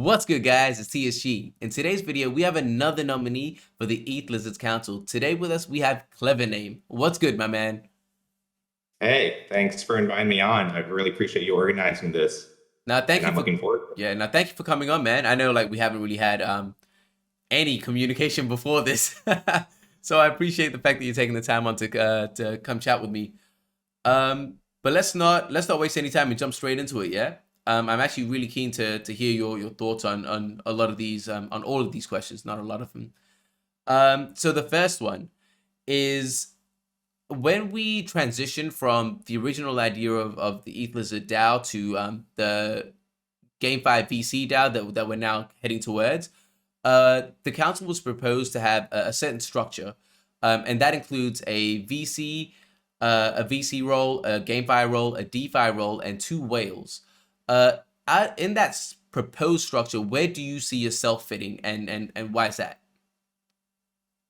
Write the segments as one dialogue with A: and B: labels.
A: What's good, guys? It's TSG. In today's video, we have another nominee for the Ethlizards Council. Today with us, we have CleverName. What's good, my man?
B: Hey, thanks for inviting me on. I really appreciate you organizing this,
A: Now, thank
B: and
A: you
B: I'm
A: for
B: looking forward to it.
A: now thank you for coming on, man. I know we haven't really had any communication before this, so I appreciate the fact that you're taking the time on to come chat with me. But let's not waste any time and jump straight into it. Yeah. I'm actually really keen to hear your thoughts on a lot of these on all of these questions, not a lot of them. So the first one is when we transition from the original idea of the Ethlizard DAO to the GameFi VC DAO that we're now heading towards, the council was proposed to have a certain structure, and that includes a VC role, a GameFi role, a DeFi role, and two whales. In that proposed structure, where do you see yourself fitting, and why is that?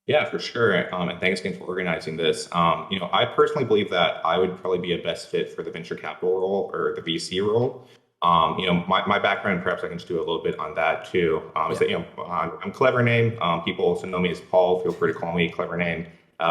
B: Yeah, for sure. And thanks again for organizing this. I personally believe that I would probably be a best fit for the venture capital role or the VC role. My background, perhaps I can just do a little bit on that too. Is
A: Yeah.
B: that, I'm CleverName. People also know me as Paul. Feel free to call me CleverName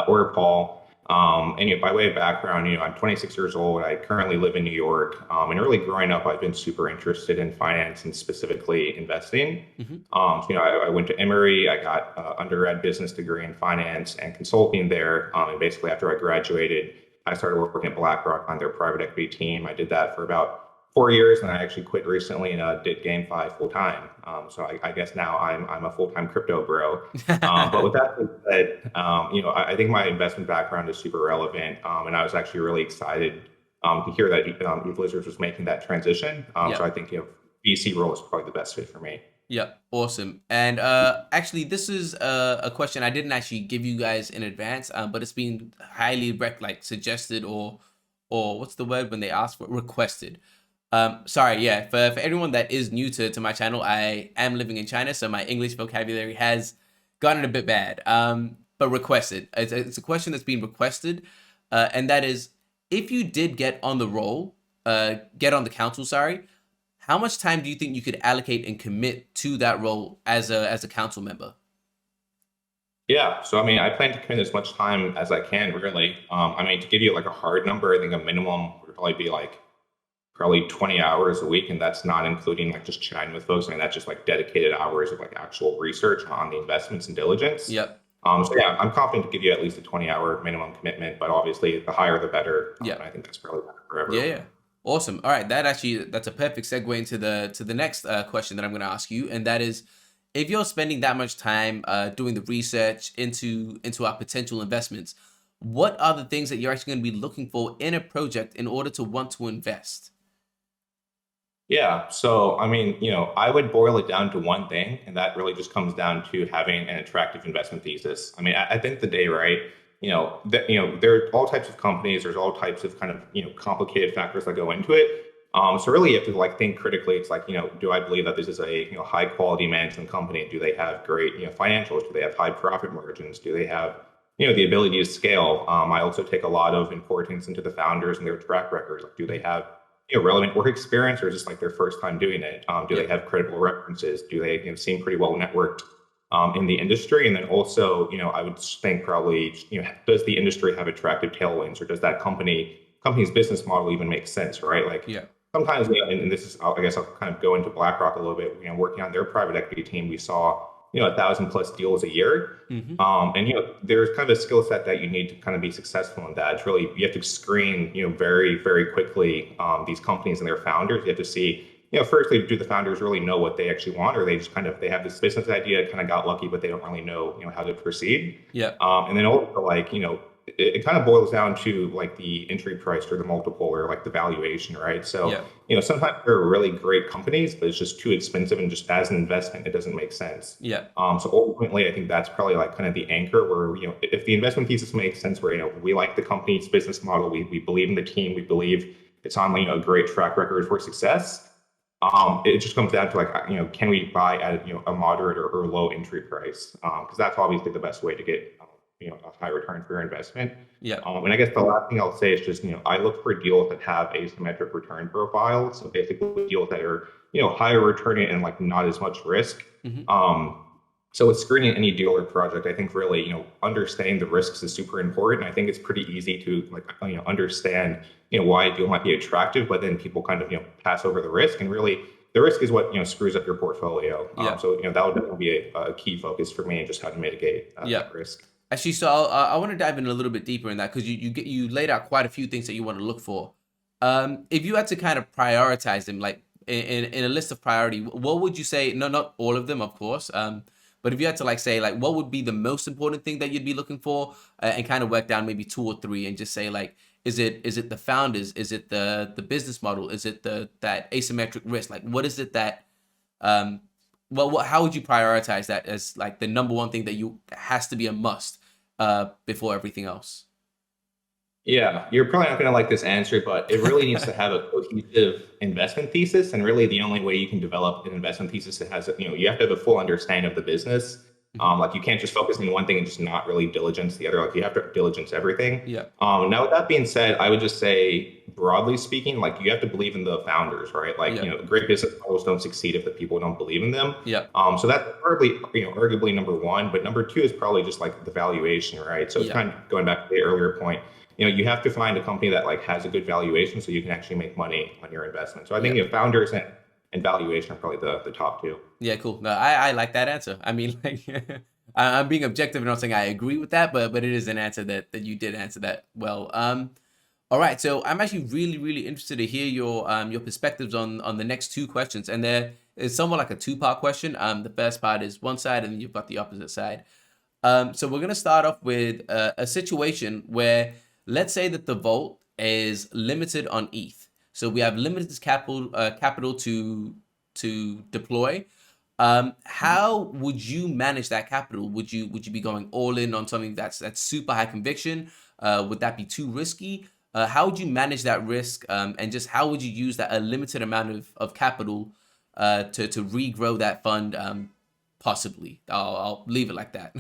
B: or Paul. By way of background, I'm 26 years old. I currently live in New York. And really growing up, I've been super interested in finance and specifically investing.
A: Hmm.
B: I went to Emory. I got an undergrad business degree in finance and consulting there. And basically, after I graduated, I started working at BlackRock on their private equity team. I did that for about 4 years, and I actually quit recently and did GameFi full time. So I guess now I'm a full time crypto bro. But with that being said, I think my investment background is super relevant, and I was actually really excited to hear that Ethlizards was making that transition. So
A: Yeah.
B: I think VC role is probably the best fit for me.
A: Yeah, awesome. And actually, this is a question I didn't actually give you guys in advance, but it's been highly suggested or what's the word when they ask for requested. Sorry, yeah. For everyone that is new to my channel, I am living in China, so my English vocabulary has gotten a bit bad. But requested. It's a question that's been requested, and that is if you did get on the council, sorry. How much time do you think you could allocate and commit to that role as a council member?
B: Yeah, so I mean, I plan to commit as much time as I can, really. To give you like a hard number, I think a minimum would probably be like probably 20 hours a week, and that's not including like just chatting with folks. I mean, that's just like dedicated hours of like actual research on the investments and diligence.
A: Yep.
B: So yeah, I'm confident to give you at least a 20-hour minimum commitment, but obviously the higher the better. And
A: Yep.
B: I think that's probably better for
A: Yeah,
B: everyone.
A: yeah. Awesome. All right, that's a perfect segue into the next question that I'm going to ask you, and that is, if you're spending that much time doing the research into our potential investments, what are the things that you're actually going to be looking for in a project in order to want to invest?
B: Yeah, so I mean, I would boil it down to one thing, and that really just comes down to having an attractive investment thesis. I mean, at the end of the day, right? There are all types of companies. There's all types of kind of complicated factors that go into it. So really, you have to like think critically. It's like, do I believe that this is a high quality management company? Do they have great financials? Do they have high profit margins? Do they have the ability to scale? I also take a lot of importance into the founders and their track records. Like, do they have relevant work experience, or is this like their first time doing it? Do they
A: Yep.
B: have credible references? Do they seem pretty well networked in the industry? And then also, I would think probably, does the industry have attractive tailwinds, or does that company's business model even make sense, right? Like
A: Yeah.
B: sometimes, and this is, I guess I'll kind of go into BlackRock a little bit. Working on their private equity team, we saw 1,000+ deals a year.
A: Mm-hmm.
B: And there's kind of a skill set that you need to kind of be successful in that. It's really, you have to screen very, very quickly these companies and their founders. You have to see, firstly, do the founders really know what they actually want, or they just kind of, they have this business idea, kind of got lucky, but they don't really know how to proceed.
A: Yeah.
B: And then also like it kind of boils down to like the entry price or the multiple or like the valuation, right? So
A: Yeah.
B: sometimes there are really great companies, but it's just too expensive, and just as an investment, it doesn't make sense.
A: Yeah.
B: So ultimately, I think that's probably like kind of the anchor where, if the investment thesis makes sense, where, we like the company's business model, we believe in the team, we believe it's on, a great track record for success. It just comes down to like, can we buy at, a moderate or low entry price? Because that's obviously the best way to get, a high return for your investment.
A: Yeah.
B: And I guess the last thing I'll say is just, I look for deals that have asymmetric return profiles. So basically deals that are higher returning and like not as much risk.
A: Hmm.
B: Um, so with screening any deal or project, I think really, understanding the risks is super important. I think it's pretty easy to like, understand, why a deal might be attractive, but then people kind of, pass over the risk, and really the risk is what, screws up your portfolio.
A: Yeah.
B: So, that would definitely be a key focus for me, and just how to mitigate
A: Yeah.
B: that risk.
A: Actually, so I want to dive in a little bit deeper in that, because you laid out quite a few things that you want to look for. If you had to kind of prioritize them, like in a list of priority, what would you say? No, not all of them, of course. But if you had to like say like what would be the most important thing that you'd be looking for, and kind of work down maybe 2 or 3, and just say like, is it the founders? Is it the business model? Is it that asymmetric risk? Like, what is it that well, how would you prioritize that as like the number one thing that you has to be a must before everything else?
B: Yeah, you're probably not going to like this answer, but it really needs to have a cohesive investment thesis. And really, the only way you can develop an investment thesis that has, you have to have a full understanding of the business.
A: Hmm.
B: Like you can't just focus on one thing and just not really diligence the other. Like you have to diligence everything.
A: Yeah.
B: Now, with that being said, I would just say, broadly speaking, like you have to believe in the founders, right? Like,
A: Yeah.
B: great business models don't succeed if the people don't believe in them.
A: Yeah.
B: So that's probably, arguably number one. But number two is probably just like the valuation, right? So it's
A: Yeah.
B: kind of going back to the earlier point. You have to find a company that like has a good valuation so you can actually make money on your investment. So I think
A: Yeah.
B: founders and valuation are probably the top two.
A: Yeah, cool. No, I like that answer. I mean, like, I'm being objective and not saying I agree with that, but it is an answer that you did answer that well. All right, so I'm actually really interested to hear your perspectives on the next 2 questions, and there is somewhat like a 2-part question. The first part is one side, and then you've got the opposite side. So we're gonna start off with a situation where, let's say that the vault is limited on ETH. So we have limited capital to deploy. How would you manage that capital? Would you be going all in on something that's super high conviction? Would that be too risky? How would you manage that risk? And just how would you use that a limited amount of capital to regrow that fund? Possibly. I'll leave it like that.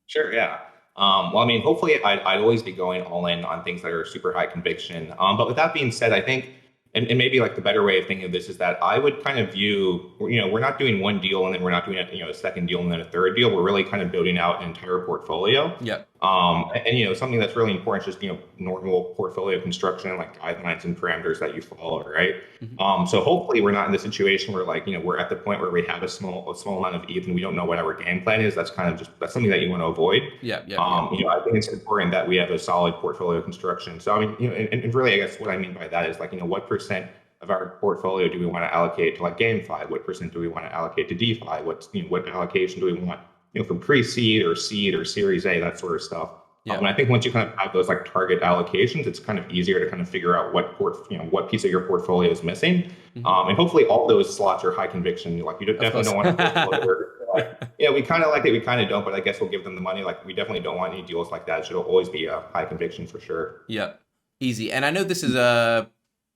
B: Sure, yeah. Well, I mean, hopefully I'd always be going all in on things that are super high conviction. But with that being said, I think, and maybe like the better way of thinking of this is that I would kind of view, we're not doing one deal and then we're not doing a second deal and then a third deal. We're really kind of building out an entire portfolio.
A: Yeah.
B: And something that's really important is just, normal portfolio construction, like guidelines and parameters that you follow, right?
A: Hmm.
B: So hopefully we're not in the situation where like, we're at the point where we have a small amount of ETH and we don't know what our game plan is. That's kind of that's something that you want to avoid.
A: Yeah.
B: I think it's important that we have a solid portfolio construction. So I mean, and really, I guess what I mean by that is like, what percent of our portfolio do we want to allocate to like GameFi? What percent do we want to allocate to DeFi? What allocation do we want, from pre-seed or seed or Series A, that sort of stuff.
A: Yeah.
B: And I think once you kind of have those like target allocations, it's kind of easier to kind of figure out what piece of your portfolio is missing.
A: Hmm.
B: And hopefully all those slots are high conviction. Like you
A: Of
B: definitely
A: course.
B: don't want to portfolio like, yeah, we kind of like it, we kind of don't, but I guess we'll give them the money. Like we definitely don't want any deals like that. It should always be a high conviction for sure.
A: Yeah. Easy. And I know this is a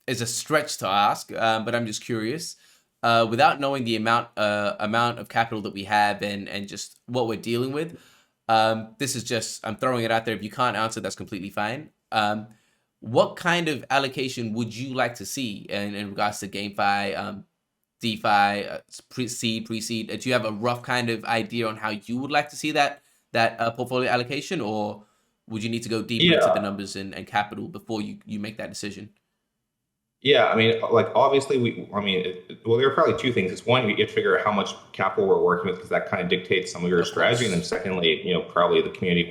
A: stretch to ask, but I'm just curious. Without knowing the amount of capital that we have and just what we're dealing with, this is just, I'm throwing it out there. If you can't answer, that's completely fine. What kind of allocation would you like to see in regards to GameFi, DeFi, pre-seed? Do you have a rough kind of idea on how you would like to see that portfolio allocation, or would you need to go deeper into the
B: Yeah.
A: numbers and capital before you make that decision?
B: Yeah, I mean, like obviously, well, there are probably two things. It's one, you get to figure out how much capital we're working with because that kind of dictates some of your
A: Of
B: strategy, and then
A: course.
B: secondly, probably the community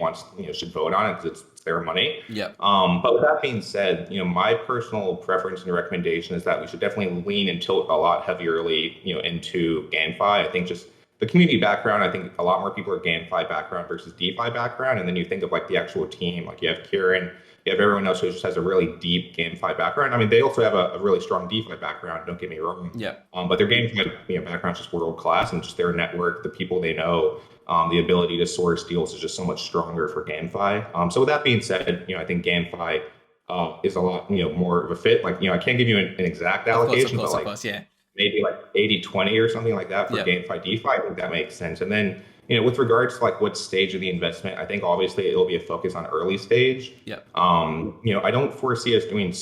B: should vote on it because it's their money.
A: Yeah.
B: But with that being said, my personal preference and recommendation is that we should definitely lean and tilt a lot heavierly, into GameFi. I think just the community background. I think a lot more people are GameFi background versus DeFi background, and then you think of like the actual team, like you have Kieran. You have everyone else who just has a really deep GameFi background. I mean, they also have a really strong DeFi background. Don't get me wrong.
A: Yeah.
B: But their GameFi background is just world class, and just their network, the people they know, the ability to source deals is just so much stronger for GameFi. So with that being said, I think GameFi is a lot more of a fit. Like I can't give you an exact
A: Of course. Of
B: allocation, but
A: course. Of
B: like
A: course. Yeah.
B: maybe like 80-20 or something like that for
A: Yep.
B: GameFi DeFi. I think that makes sense. And then, with regards to like what stage of the investment, I think obviously it'll be a focus on early stage.
A: Yep.
B: I don't foresee us doing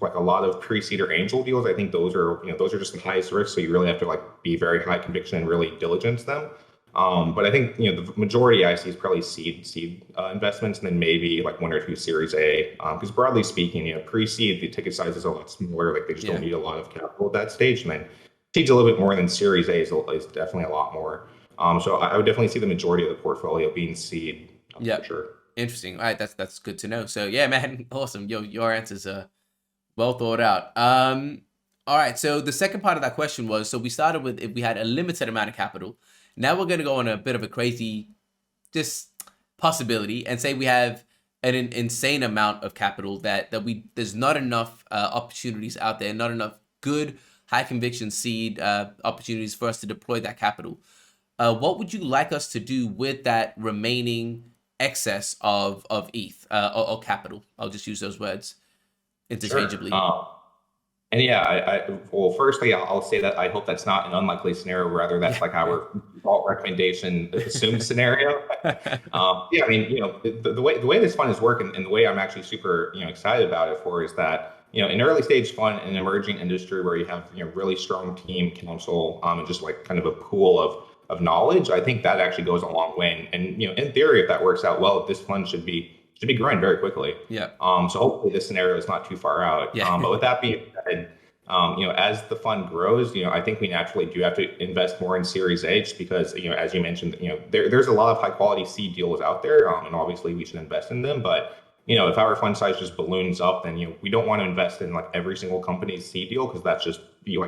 B: like a lot of pre-seed or angel deals. I think those are just the highest risk. So you really have to like be very high conviction and really diligence them. But I think the majority I see is probably seed investments, and then maybe like one or two Series A. Because broadly speaking, pre-seed the ticket size is a lot smaller. Like they just don't
A: Yeah.
B: need a lot of capital at that stage, and then seed's a little bit more than Series A is definitely a lot more. So I would definitely see the majority of the portfolio being seed for
A: Yep.
B: sure.
A: Interesting. All right, that's good to know. So yeah, man, awesome. Your answers are well thought out. All right. So the second part of that question was, so we started with if we had a limited amount of capital. Now we're going to go on a bit of a crazy, just possibility, and say we have an insane amount of capital that there's not enough opportunities out there, not enough good high conviction seed opportunities for us to deploy that capital. What would you like us to do with that remaining excess of ETH or capital? I'll just use those words
B: Sure.
A: interchangeably.
B: And yeah, well, firstly, I'll say that I hope that's not an unlikely scenario. Rather, that's
A: Yeah.
B: like our default recommendation assumed scenario. Yeah, I mean, the way this fund is working, and the way I'm actually super excited about it for is that an early stage fund in an emerging industry where you have really strong team counsel and just like kind of a pool of knowledge. I think that actually goes a long way. And in theory, if that works out well, this fund should be growing very quickly.
A: Yeah.
B: So hopefully this scenario is not too far out.
A: Yeah.
B: But with that being said, as the fund grows, I think we naturally do have to invest more in Series A, just because, as you mentioned, there's a lot of high quality seed deals out there, and obviously we should invest in them. But if our fund size just balloons up, then we don't want to invest in like every single company's seed deal, because that's just you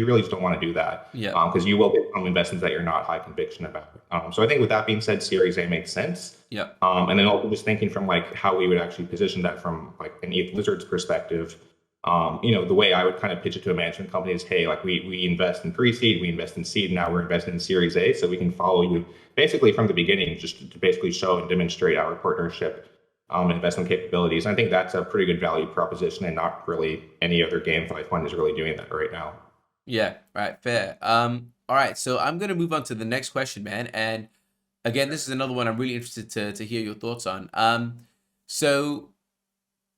B: really just don't want to do that.
A: Yeah.
B: Because you will get some investments that you're not high conviction about. So I think with that being said, Series A makes sense.
A: Yeah.
B: And then also just thinking from like how we would actually position that from like an Ethlizards perspective. The way I would kind of pitch it to a management company is, hey, like we invest in pre-seed, we invest in seed, now we're investing in Series A, so we can follow you basically from the beginning, just to basically show and demonstrate our partnership and investment capabilities. And I think that's a pretty good value proposition, and not really any other GameFi fund is really doing that right now.
A: Yeah. Right. Fair. All right. So I'm gonna move on to the next question, man. And again, this is another one I'm really interested to hear your thoughts on. So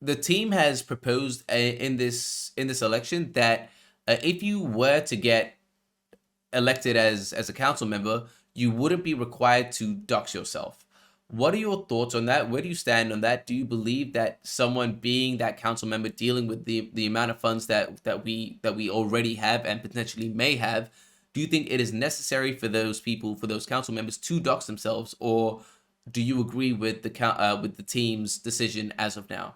A: the team has proposed in this election that if you were to get elected as a council member, you wouldn't be required to dox yourself. What are your thoughts on that? Where do you stand on that? Do you believe that someone being that council member, dealing with the amount of funds that we already have and potentially may have, do you think it is necessary for those people, for those council members, to dox themselves, or do you agree with the team's decision as of now?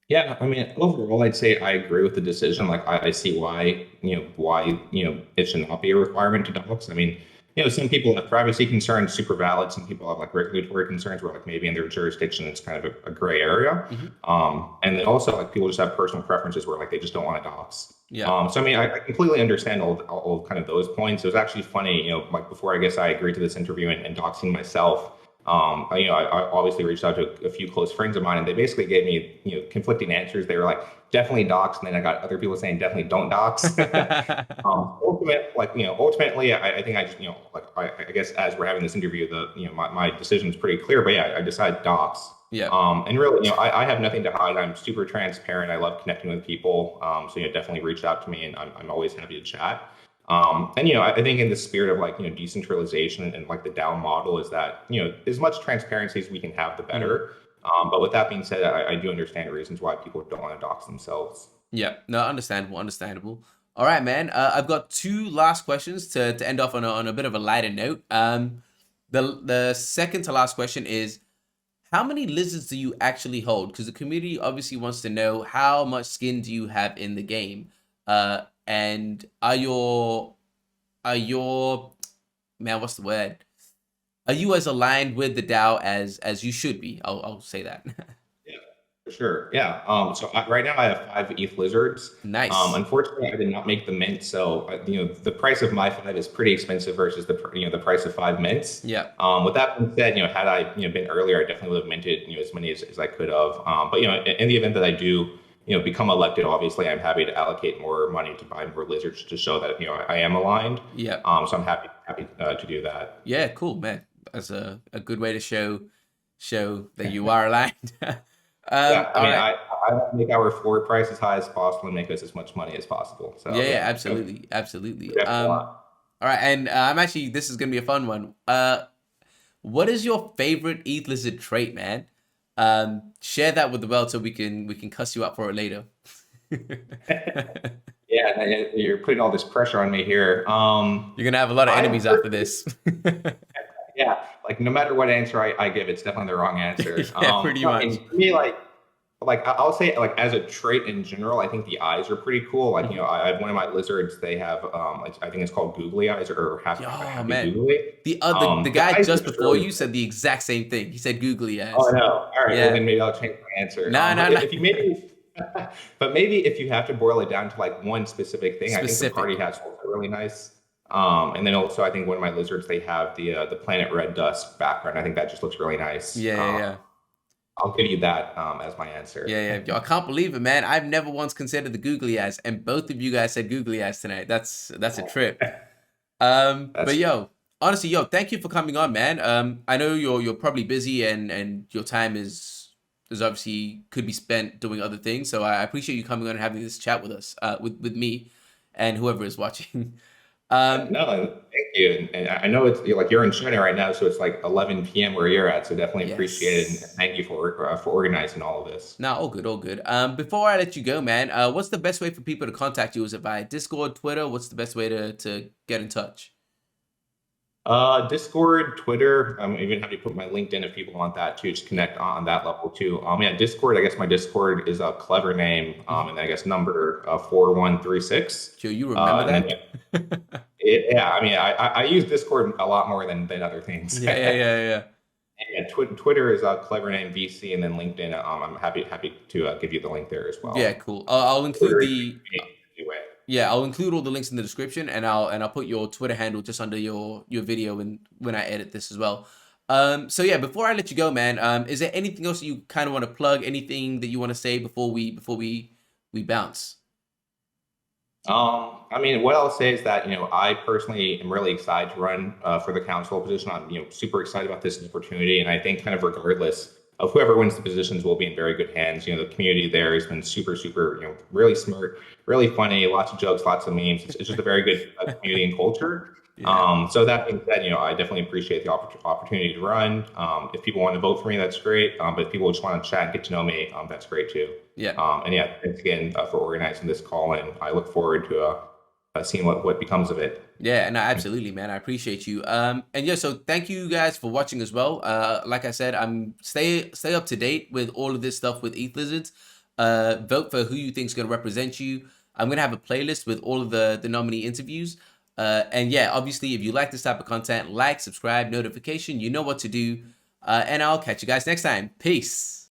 B: Yeah, I mean, overall, I'd say I agree with the decision. Like, I see why it should not be a requirement to dox. I mean, some people have privacy concerns, super valid. Some people have like regulatory concerns where like maybe in their jurisdiction it's kind of a gray area.
A: Mm-hmm.
B: And then also like people just have personal preferences where like they just don't want to dox.
A: Yeah.
B: So I mean, I completely understand all kind of those points. It was actually funny, like before I guess I agreed to this interview and doxing myself. I obviously reached out to a few close friends of mine, and they basically gave me, conflicting answers. They were like, definitely dox, and then I got other people saying definitely don't dox. Ultimately, I think I just, like I guess as we're having this interview, my decision is pretty clear. But yeah, I decided dox.
A: Yeah.
B: And really, I have nothing to hide. I'm super transparent. I love connecting with people. So definitely reach out to me, and I'm always happy to chat. And I think in the spirit of like decentralization and like the DAO model is that as much transparency as we can have, the better. But with that being said, I do understand reasons why people don't want to dox themselves.
A: Yeah. No, understandable. All right, man. I've got two last questions to end off on a bit of a lighter note. The second to last question is, how many lizards do you actually hold? Because the community obviously wants to know how much skin do you have in the game. And are your man, what's the word? Are you as aligned with the DAO as you should be? I'll say that.
B: Yeah, for sure. Yeah. Right now I have 5 Ethlizards.
A: Nice.
B: Unfortunately, I did not make the mint, so the price of my 5 is pretty expensive versus the price of 5 mints.
A: Yeah.
B: With that being said, had I been earlier, I definitely would have minted as many as I could have. But in the event that I do become elected, obviously, I'm happy to allocate more money to buy more lizards to show that I am aligned.
A: Yeah.
B: So I'm happy to do that.
A: Yeah, cool, man. That's a good way to show that you are aligned.
B: Yeah, I
A: All
B: mean,
A: right.
B: I make our floor price as high as possible and make us as much money as possible.
A: Yeah,
B: So
A: yeah,
B: yeah,
A: absolutely, absolutely.
B: definitely a lot.
A: All right, and I'm actually this is gonna be a fun one. What is your favorite Ethlizard trait, man? Share that with the world so we can cuss you up for it later.
B: Yeah, and you're putting all this pressure on me here.
A: You're gonna have a lot of
B: I
A: enemies after this.
B: Yeah, like no matter what answer I give, it's definitely the wrong answer.
A: Yeah, pretty
B: No, I
A: much.
B: mean, for me, I'll say like as a trait in general, I think the eyes are pretty cool. Like
A: Mhm.
B: I have one of my lizards. They have like, I think it's called googly eyes or
A: Oh
B: happy
A: man,
B: googly.
A: the
B: The
A: guy
B: eyes are
A: just
B: just
A: before
B: really
A: you said the exact same thing. He said googly
B: Oh
A: eyes.
B: no! All right, well
A: Yeah.
B: then maybe I'll change my answer.
A: No, no,
B: But
A: no.
B: if you maybe, but maybe if you have to boil it down to like one specific thing, I think the party
A: Specific.
B: hats are really nice. And then also I think one of my lizards they have the planet red dust background. I think that just looks really nice.
A: Yeah, yeah, yeah.
B: I'll give you that as my answer.
A: Yeah, yeah. Yo, I can't believe it, man. I've never once considered the googly eyes, and both of you guys said googly eyes tonight. That's a trip. But
B: That's
A: yo, honestly, yo, thank you for coming on, man. I know you're probably busy and your time is obviously could be spent doing other things. So I appreciate you coming on and having this chat with us, with me and whoever is watching. Um,
B: no, thank you. And I know it's you're in China right now, so it's like 11 p.m. where you're at. So definitely appreciate it and
A: yes.
B: thank you for organizing all of this.
A: Nah, all good, all good. Before I let you go, man, what's the best way for people to contact you? Is it via Discord, Twitter? What's the best way to get in touch?
B: Discord, Twitter. I'm even happy to put my LinkedIn if people want that too. Just connect on that level too. Yeah, Discord. I guess my Discord is a CleverName.
A: Mhm.
B: And I guess number 4136.
A: Joe, you remember
B: And then
A: that?
B: yeah, I mean, I use Discord a lot more than other things.
A: Yeah, yeah, yeah, yeah.
B: And Twitter is CleverName VC, and then LinkedIn. I'm happy to give you the link there as
A: Yeah,
B: well.
A: cool. I'll include
B: Twitter is
A: the
B: anyway.
A: yeah, I'll include all the links in the description, and I'll put your Twitter handle just under your video and when I edit this as well. So yeah, before I let you go, man, is there anything else you kind of want to plug? Anything that you want to say before we bounce?
B: I mean, what I'll say is that, I personally am really excited to run for the council position. I'm, super excited about this opportunity. And I think kind of regardless of whoever wins the positions, we'll be in very good hands. The community there has been super, super, really smart, really funny, lots of jokes, lots of memes. It's just a very good community and culture.
A: Yeah,
B: So that being said, I definitely appreciate the opportunity to run. If people want to vote for me, that's great. But if people just want to chat and get to know me, that's great too.
A: yeah,
B: And yeah, thanks again for organizing this call, and I look forward to seeing what becomes of it.
A: yeah. No, absolutely, man. I appreciate you. And yeah, so thank you guys for watching as well. Like I said, stay up to date with all of this stuff with Ethlizards. Vote for who you think is going to represent you. I'm gonna have a playlist with all of the nominee interviews. And yeah, obviously, if you like this type of content, like, subscribe, notification, you know what to do. And I'll catch you guys next time. Peace.